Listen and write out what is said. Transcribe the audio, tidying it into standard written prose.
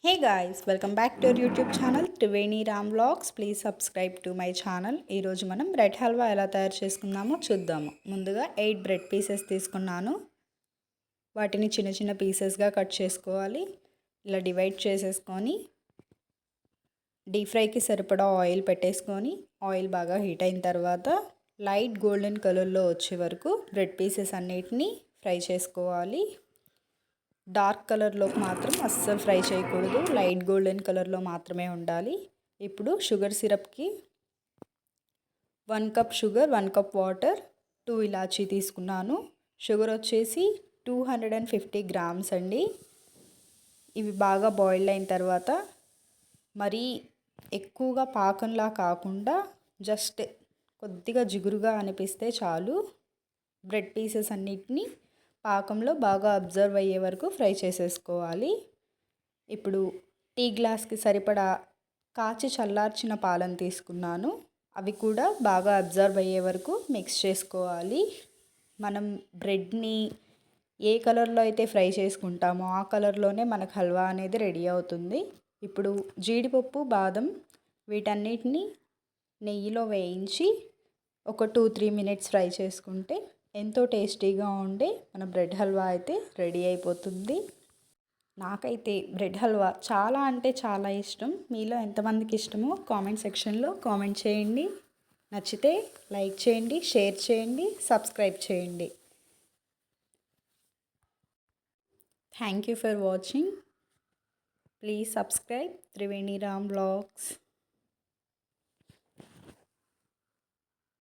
Hey guys, welcome back to our YouTube channel Triveni Ram vlogs. Please subscribe to my channel. ఈరోజు మనం bread halwa ఎలా తయారు చేసుకుందామో చూద్దాము. ముందుగా 8 బ్రెడ్ పీసెస్ తీసుకున్నాను. వాటిని చిన్న చిన్న పీసెస్గా కట్ చేసుకోవాలి. ఇలా డివైడ్ చేసేసుకొని డీప్ ఫ్రైకి సరిపడా ఆయిల్ పెట్టేసుకొని ఆయిల్ బాగా హీట్ అయిన తర్వాత లైట్ గోల్డెన్ కలర్లో వచ్చే వరకు బ్రెడ్ పీసెస్ అన్నిటినీ ఫ్రై చేసుకోవాలి. డార్క్ కలర్లోకి మాత్రం అస్సలు ఫ్రై చేయకూడదు, లైట్ గోల్డెన్ కలర్లో మాత్రమే ఉండాలి. ఇప్పుడు షుగర్ సిరప్కి 1 కప్ షుగర్, 1 కప్ వాటర్, 2 ఇలాచీ తీసుకున్నాను. షుగర్ వచ్చేసి 250 గ్రామ్స్ అండి. ఇవి బాగా బాయిల్ అయిన తర్వాత మరీ ఎక్కువగా పాకంలా కాకుండా జస్ట్ కొద్దిగా జిగురుగా అనిపిస్తే చాలు. బ్రెడ్ పీసెస్ అన్నిటినీ పాకంలో బాగా అబ్జర్వ్ అయ్యే వరకు ఫ్రై చేసేసుకోవాలి. ఇప్పుడు టీ గ్లాస్కి సరిపడా కాచి చల్లార్చిన పాలను తీసుకున్నాను. అవి కూడా బాగా అబ్జర్వ్ అయ్యే వరకు మిక్స్ చేసుకోవాలి. మనం బ్రెడ్ని ఏ కలర్లో అయితే ఫ్రై చేసుకుంటామో ఆ కలర్లోనే మనకు హల్వా అనేది రెడీ అవుతుంది. ఇప్పుడు జీడిపప్పు, బాదం వీటన్నిటిని నెయ్యిలో వేయించి ఒక 2-3 మినిట్స్ ఫ్రై చేసుకుంటే ఎంతో టేస్టీగా ఉండే మన బ్రెడ్ హల్వా అయితే రెడీ అయిపోతుంది. నాకైతే బ్రెడ్ హల్వా చాలా అంటే చాలా ఇష్టం. మీలో ఎంతమందికి ఇష్టమో కామెంట్ సెక్షన్లో కామెంట్ చేయండి. నచ్చితే లైక్ చేయండి, షేర్ చేయండి, సబ్స్క్రైబ్ చేయండి. Thank you for watching. Please subscribe Triveni Ram vlogs.